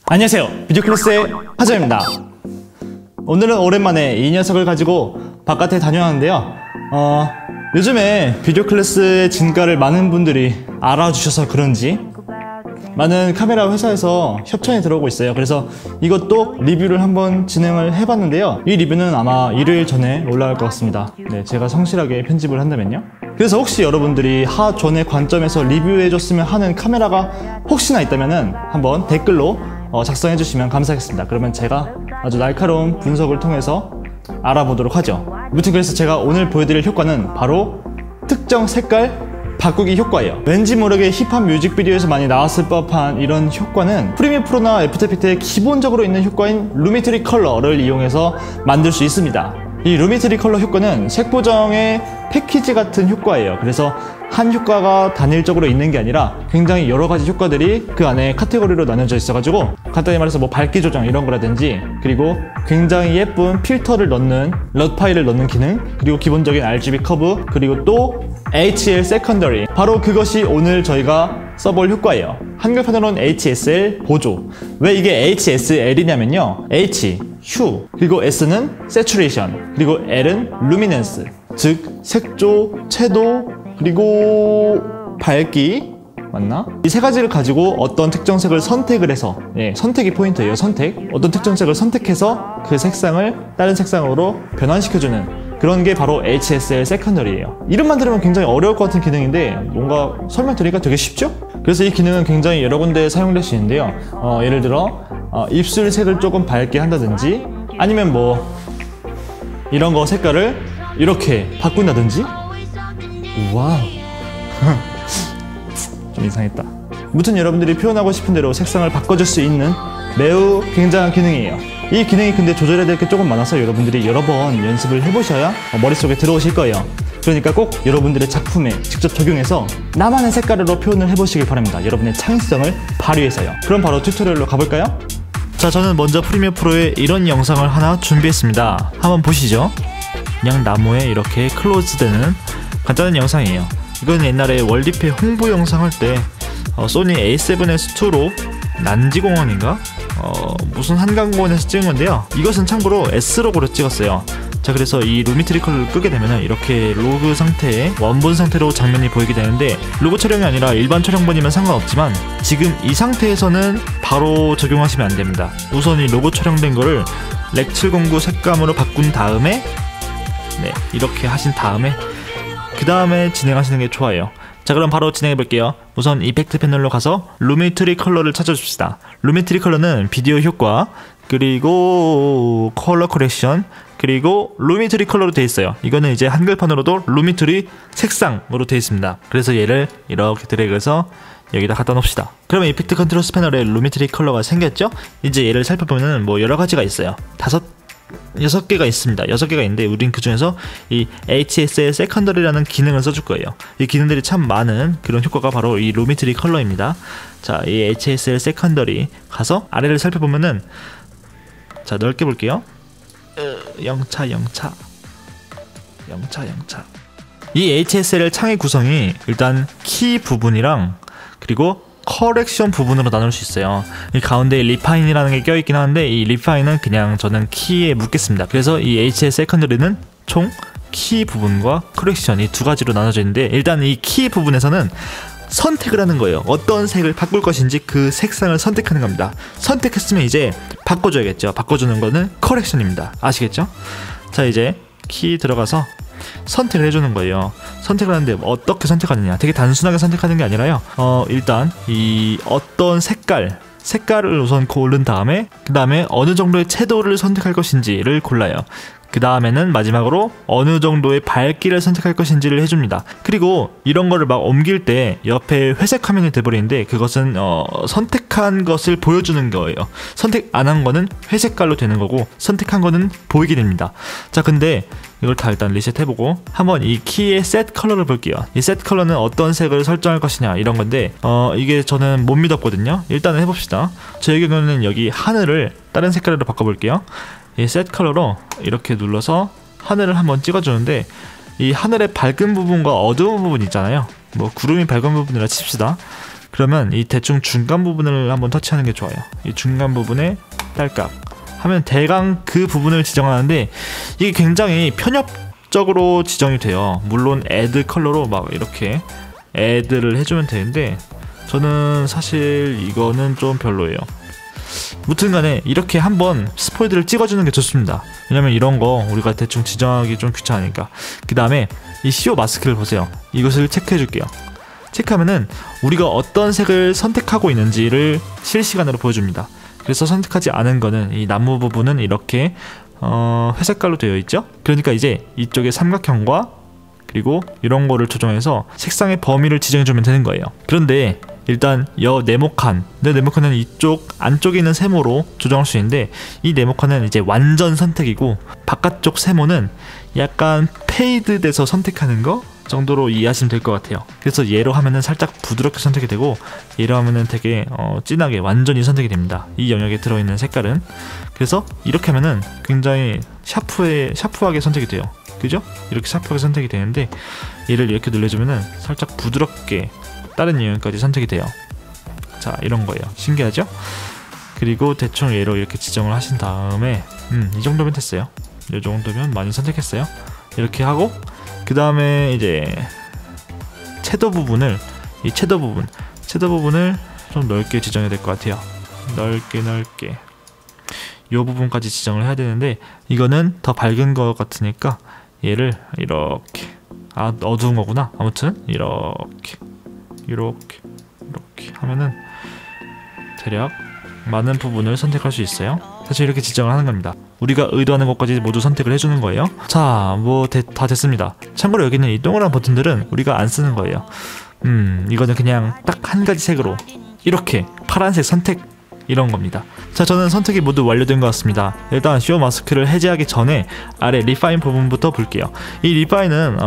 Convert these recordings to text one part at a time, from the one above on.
안녕하세요, 비디오클래스의 하정입니다. 오늘은 오랜만에 이 녀석을 가지고 바깥에 다녀왔는데요. 요즘에 비디오클래스의 진가를 많은 분들이 알아주셔서 그런지 많은 카메라 회사에서 협찬이 들어오고 있어요. 그래서 이것도 리뷰를 한번 진행을 해봤는데요. 이 리뷰는 아마 일요일 전에 올라갈 것 같습니다. 네, 제가 성실하게 편집을 한다면요. 그래서 혹시 여러분들이 하존의 관점에서 리뷰해줬으면 하는 카메라가 혹시나 있다면은 한번 댓글로 작성해주시면 감사하겠습니다. 그러면 제가 아주 날카로운 분석을 통해서 알아보도록 하죠. 무튼 그래서 제가 오늘 보여드릴 효과는 바로 특정 색깔 바꾸기 효과예요. 왠지 모르게 힙합 뮤직비디오에서 많이 나왔을 법한 이런 효과는 프리미어 프로나 애프터 이펙트에 기본적으로 있는 효과인 루미트리 컬러를 이용해서 만들 수 있습니다. 이 루미트리 컬러 효과는 색 보정의 패키지 같은 효과예요. 그래서 한 효과가 단일적으로 있는 게 아니라 굉장히 여러 가지 효과들이 그 안에 카테고리로 나눠져 있어가지고 간단히 말해서 뭐 밝기 조정 이런 거라든지, 그리고 굉장히 예쁜 필터를 넣는 럿 파일을 넣는 기능, 그리고 기본적인 RGB 커브, 그리고 또 HL 세컨더리, 바로 그것이 오늘 저희가 써볼 효과예요. 한글판으로는 HSL 보조. 왜 이게 HSL이냐면요, H, 휴, 그리고 S는 Saturation, 그리고 L은 Luminance, 즉 색조, 채도, 그리고 밝기, 맞나? 이 세 가지를 가지고 어떤 특정 색을 선택을 해서, 선택이 포인트예요. 선택. 어떤 특정 색을 선택해서 그 색상을 다른 색상으로 변환시켜주는 그런 게 바로 HSL 세컨더리예요. 이름만 들으면 굉장히 어려울 것 같은 기능인데 뭔가 설명드리기가 되게 쉽죠? 그래서 이 기능은 굉장히 여러 군데에 사용될 수 있는데요. 예를 들어 입술 색을 조금 밝게 한다든지, 아니면 뭐 이런 거 색깔을 이렇게 바꾼다든지. 우와 좀 이상했다. 무튼 여러분들이 표현하고 싶은 대로 색상을 바꿔줄 수 있는 매우 굉장한 기능이에요. 이 기능이 근데 조절해야 될 게 조금 많아서 여러분들이 여러 번 연습을 해보셔야 머릿속에 들어오실 거예요. 그러니까 꼭 여러분들의 작품에 직접 적용해서 나만의 색깔로 표현을 해보시길 바랍니다. 여러분의 창의성을 발휘해서요. 그럼 바로 튜토리얼로 가볼까요? 자, 저는 먼저 프리미어 프로에 이런 영상을 하나 준비했습니다. 한번 보시죠. 그냥 나무에 이렇게 클로즈되는 간단한 영상이에요. 이건 옛날에 월드페 홍보 영상 할 때 소니 A7S2로 난지공원인가? 무슨 한강공원에서 찍은 건데요. 이것은 참고로 S로그로 찍었어요. 자, 그래서 이 루미트리 컬러를 끄게 되면 이렇게 로그 상태의 원본 상태로 장면이 보이게 되는데, 로고 촬영이 아니라 일반 촬영본이면 상관없지만 지금 이 상태에서는 바로 적용하시면 안 됩니다. 우선 이 로고 촬영된 거를 렉 709 색감으로 바꾼 다음에, 이렇게 하신 다음에 그 다음에 진행하시는 게 좋아요. 자, 그럼 바로 진행해 볼게요. 우선 이펙트 패널로 가서 루미트리 컬러를 찾아줍시다. 루미트리 컬러는 비디오 효과, 그리고 컬러 커렉션, 그리고 루미트리 컬러로 되어 있어요. 이거는 이제 한글판으로도 루미트리 색상으로 되어 있습니다. 그래서 얘를 이렇게 드래그해서 여기다 갖다 놓읍시다. 그러면 이펙트 컨트롤스 패널에 루미트리 컬러가 생겼죠? 이제 얘를 살펴보면 뭐 여러 가지가 있어요. 6개가 있습니다. 6개가 있는데 우린 그 중에서 이 HSL 세컨더리라는 기능을 써줄 거예요. 이 기능들이 참 많은 그런 효과가 바로 이 루미트리 컬러입니다. 자, 이 HSL 세컨더리 가서 아래를 살펴보면은, 자, 넓게 볼게요. 영차. 이 HSL 창의 구성이 일단 키 부분이랑 그리고 커렉션 부분으로 나눌 수 있어요. 이 가운데에 리파인이라는 게 껴있긴 하는데, 이 리파인은 그냥 저는 키에 묻겠습니다. 그래서 이 HSL 세컨더리는 총 키 부분과 커렉션 이 두 가지로 나눠져 있는데, 일단 이 키 부분에서는 선택을 하는 거예요. 어떤 색을 바꿀 것인지 그 색상을 선택하는 겁니다. 선택했으면 이제 바꿔줘야겠죠. 바꿔주는 거는 커렉션입니다. 아시겠죠? 자, 이제 키 들어가서 선택을 해주는 거예요. 선택을 하는데 어떻게 선택하느냐, 되게 단순하게 선택하는 게 아니라요, 일단 이 어떤 색깔을 우선 고른 다음에 그 다음에 어느 정도의 채도를 선택할 것인지를 골라요. 그 다음에는 마지막으로 어느 정도의 밝기를 선택할 것인지를 해줍니다. 그리고 이런 거를 막 옮길 때 옆에 회색 화면이 돼버리는데, 그것은 선택한 것을 보여주는 거예요. 선택 안 한 거는 회색깔로 되는 거고, 선택한 거는 보이게 됩니다. 자, 근데 이걸 다 일단 리셋해보고 한번 이 키의 셋 컬러를 볼게요. 이 셋 컬러는 어떤 색을 설정할 것이냐 이런 건데, 이게 저는 못 믿었거든요. 일단은 해봅시다. 제 경우는 여기 하늘을 다른 색깔로 바꿔볼게요. 이 셋 컬러로 이렇게 눌러서 하늘을 한번 찍어주는데, 이 하늘의 밝은 부분과 어두운 부분 있잖아요. 뭐 구름이 밝은 부분이라 칩시다. 그러면 이 대충 중간 부분을 한번 터치하는 게 좋아요. 이 중간 부분에 딸깍 하면 대강 그 부분을 지정하는데 이게 굉장히 편협적으로 지정이 돼요. 물론 애드 컬러로 막 이렇게 애드를 해주면 되는데 저는 사실 이거는 좀 별로예요. 무튼간에 이렇게 한번 스포이드를 찍어주는 게 좋습니다. 왜냐면 이런 거 우리가 대충 지정하기 좀 귀찮으니까. 그 다음에 이 CO 마스크를 보세요. 이것을 체크해 줄게요. 체크하면은 우리가 어떤 색을 선택하고 있는지를 실시간으로 보여줍니다. 그래서 선택하지 않은 거는 이 나무 부분은 이렇게 회색깔로 되어 있죠. 그러니까 이제 이쪽에 삼각형과 그리고 이런 거를 조정해서 색상의 범위를 지정해 주면 되는 거예요. 그런데 일단 네모칸은 이쪽 안쪽에 있는 세모로 조정할 수 있는데 이 네모칸은 이제 완전 선택이고 바깥쪽 세모는 약간 페이드 돼서 선택하는 거 정도로 이해하시면 될 것 같아요. 그래서 얘로 하면은 살짝 부드럽게 선택이 되고 얘로 하면은 되게 진하게 완전히 선택이 됩니다. 이 영역에 들어있는 색깔은. 그래서 이렇게 하면은 굉장히 샤프하게 선택이 돼요. 그죠? 이렇게 샤프하게 선택이 되는데 얘를 이렇게 눌러주면은 살짝 부드럽게 다른 영역까지 선택이 돼요. 자, 이런 거예요. 신기하죠? 그리고 대충 얘로 이렇게 지정을 하신 다음에 이 정도면 됐어요. 이 정도면 많이 선택했어요. 이렇게 하고 그 다음에 이제 채도 부분을 좀 넓게 지정해야 될 것 같아요. 넓게 이 부분까지 지정을 해야 되는데 이거는 더 밝은 것 같으니까 얘를 이렇게 어두운 거구나. 아무튼 이렇게 하면은 대략 많은 부분을 선택할 수 있어요. 사실 이렇게 지정을 하는 겁니다. 우리가 의도하는 것까지 모두 선택을 해주는 거예요. 자, 뭐 다 됐습니다. 참고로 여기 있는 이 동그란 버튼들은 우리가 안 쓰는 거예요. 이거는 그냥 딱 한 가지 색으로 이렇게 파란색 선택 이런 겁니다. 자, 저는 선택이 모두 완료된 것 같습니다. 일단 CO 마스크를 해제하기 전에 아래 리파인 부분부터 볼게요. 이 리파인은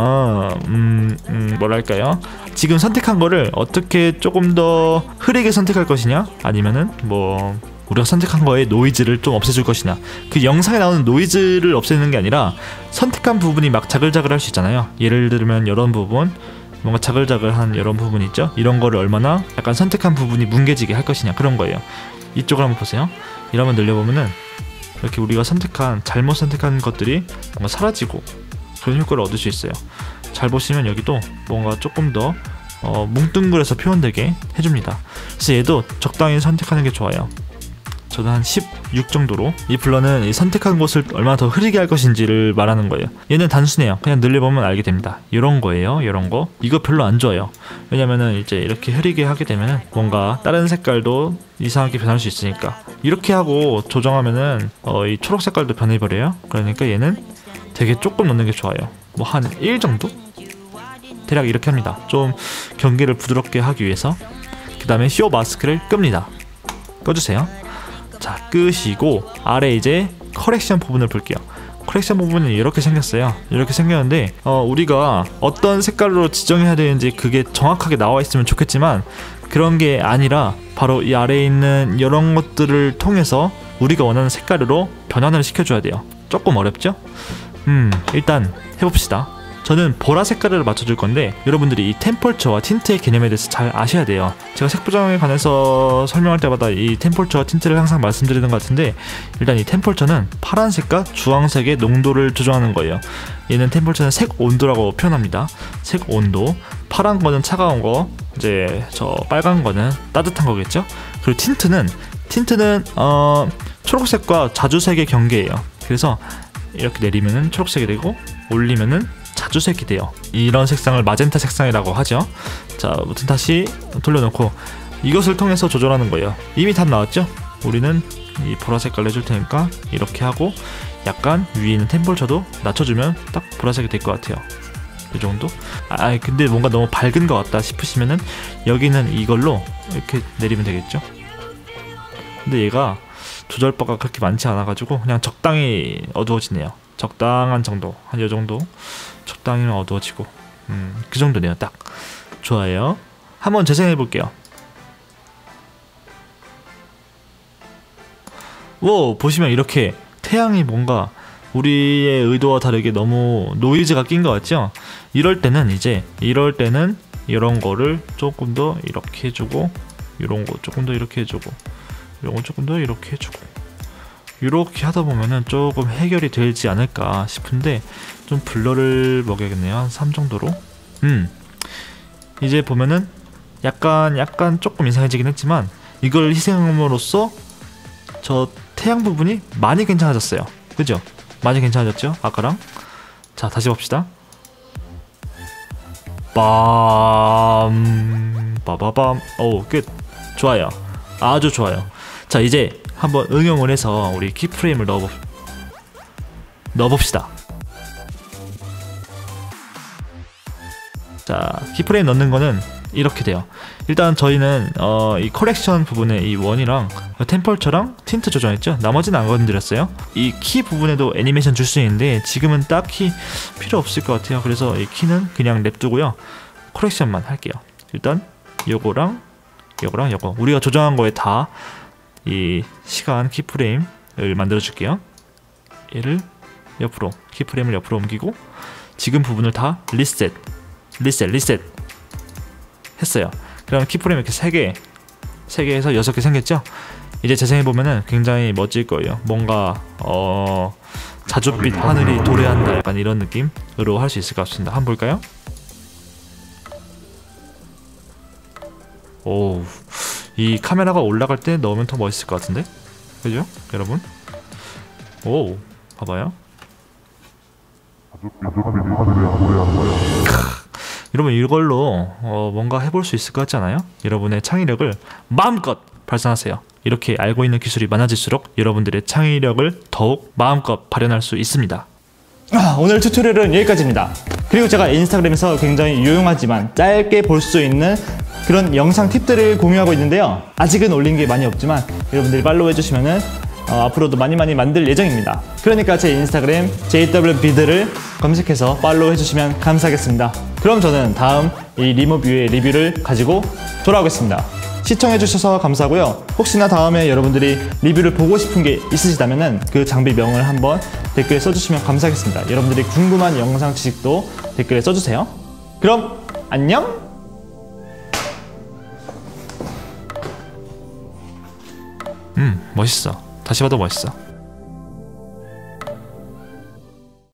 뭐랄까요? 지금 선택한 거를 어떻게 조금 더 흐리게 선택할 것이냐, 아니면은 뭐 우리가 선택한 거에 노이즈를 좀 없애줄 것이냐. 그 영상에 나오는 노이즈를 없애는 게 아니라 선택한 부분이 막 자글자글 할 수 있잖아요. 예를 들면 이런 부분, 뭔가 자글자글한 이런 부분 있죠? 이런 거를 얼마나 약간 선택한 부분이 뭉개지게 할 것이냐, 그런 거예요. 이쪽을 한번 보세요. 이러면 늘려보면은 이렇게 우리가 잘못 선택한 것들이 뭔가 사라지고 그런 효과를 얻을 수 있어요. 잘 보시면 여기도 뭔가 조금 더 뭉뚱그려서 표현되게 해줍니다. 그래서 얘도 적당히 선택하는 게 좋아요. 저는 한 16 정도로. 이 블러는 이 선택한 곳을 얼마나 더 흐리게 할 것인지를 말하는 거예요. 얘는 단순해요. 그냥 늘려보면 알게 됩니다. 이런 거예요. 이런 거. 이거 별로 안 좋아요. 왜냐면은 이제 이렇게 흐리게 하게 되면은 뭔가 다른 색깔도 이상하게 변할 수 있으니까. 이렇게 하고 조정하면은 이 초록 색깔도 변해버려요. 그러니까 얘는 되게 조금 넣는 게 좋아요. 뭐 한 1 정도? 대략 이렇게 합니다. 좀 경계를 부드럽게 하기 위해서. 그 다음에 CO 마스크를 끕니다. 꺼주세요. 자, 끄시고 아래 이제 커렉션 부분을 볼게요. 커렉션 부분은 이렇게 생겼어요. 이렇게 생겼는데 우리가 어떤 색깔로 지정해야 되는지 그게 정확하게 나와 있으면 좋겠지만 그런 게 아니라 바로 이 아래에 있는 이런 것들을 통해서 우리가 원하는 색깔로 변환을 시켜줘야 돼요. 조금 어렵죠? 일단 해봅시다. 저는 보라 색깔을 맞춰줄 건데 여러분들이 이 템퍼처와 틴트의 개념에 대해서 잘 아셔야 돼요. 제가 색 보정에 관해서 설명할 때마다 이 템퍼처와 틴트를 항상 말씀드리는 것 같은데 일단 이 템퍼처는 파란색과 주황색의 농도를 조정하는 거예요. 얘는 템퍼처는 색 온도라고 표현합니다. 색 온도. 파란 거는 차가운 거, 이제 저 빨간 거는 따뜻한 거겠죠. 그리고 틴트는 초록색과 자주색의 경계예요. 그래서 이렇게 내리면은 초록색이 되고 올리면은 자주색이 돼요. 이런 색상을 마젠타 색상이라고 하죠. 자, 아무튼 다시 돌려놓고 이것을 통해서 조절하는 거예요. 이미 답 나왔죠? 우리는 이 보라 색깔로 해줄 테니까 이렇게 하고 약간 위에 있는 템퍼처도 낮춰주면 딱 보라색이 될 것 같아요. 이 정도? 근데 뭔가 너무 밝은 것 같다 싶으시면은 여기는 이걸로 이렇게 내리면 되겠죠? 근데 얘가 조절바가 그렇게 많지 않아가지고 그냥 적당히 어두워지네요. 적당한 정도, 한 요 정도 적당히 어두워지고 그 정도네요. 딱 좋아요. 한번 재생해 볼게요. 보시면 이렇게 태양이 뭔가 우리의 의도와 다르게 너무 노이즈가 낀 것 같죠? 이럴 때는 이런 거를 조금 더 이렇게 해주고, 이런 거 조금 더 이렇게 해주고, 이런 거 조금 더 이렇게 해주고, 이렇게 하다 보면은 조금 해결이 되지 않을까 싶은데 좀 블러를 먹여야겠네요. 한 3 정도로. 이제 보면은 약간 조금 이상해지긴 했지만 이걸 희생함으로써 저 태양 부분이 많이 괜찮아졌어요. 그죠? 많이 괜찮아졌죠? 아까랑. 자, 다시 봅시다. 빠밤. 오, 끝. 좋아요. 아주 좋아요. 자, 이제 한번 응용을 해서 우리 키프레임을 넣어봅시다. 자, 키프레임 넣는 거는 이렇게 돼요. 일단 저희는 이 커렉션 부분에 이 원이랑 템퍼처랑 틴트 조정했죠. 나머지는 안 건드렸어요. 이 키 부분에도 애니메이션 줄 수 있는데 지금은 딱히 필요 없을 것 같아요. 그래서 이 키는 그냥 냅두고요. 커렉션만 할게요. 일단 요거랑 요거 우리가 조정한 거에 다 이 시간 키프레임을 만들어 줄게요. 얘를 옆으로, 키프레임을 옆으로 옮기고 지금 부분을 다 리셋 했어요. 그럼 키프레임 이렇게 3개에서 6개 생겼죠? 이제 재생해보면은 굉장히 멋질 거예요. 뭔가 자줏빛 하늘이 도래한다, 약간 이런 느낌으로 할 수 있을 것 같습니다. 한번 볼까요? 오, 이 카메라가 올라갈 때 넣으면 더 멋있을 것 같은데? 그죠? 여러분? 오, 봐봐요. 여러분, 이걸로 뭔가 해볼 수 있을 것 같지 않아요? 여러분의 창의력을 마음껏 발산하세요. 이렇게 알고 있는 기술이 많아질수록 여러분들의 창의력을 더욱 마음껏 발현할 수 있습니다. 오늘 튜토리얼은 여기까지입니다. 그리고 제가 인스타그램에서 굉장히 유용하지만 짧게 볼 수 있는 그런 영상 팁들을 공유하고 있는데요. 아직은 올린 게 많이 없지만 여러분들이 팔로우 해주시면은 앞으로도 많이 만들 예정입니다. 그러니까 제 인스타그램 JWBid를 검색해서 팔로우 해주시면 감사하겠습니다. 그럼 저는 다음 이 리모뷰의 리뷰를 가지고 돌아오겠습니다. 시청해주셔서 감사하고요. 혹시나 다음에 여러분들이 리뷰를 보고 싶은 게 있으시다면 그 장비명을 한번 댓글에 써주시면 감사하겠습니다. 여러분들이 궁금한 영상 지식도 댓글에 써주세요. 그럼 안녕! 멋있어. 다시 봐도 멋있어.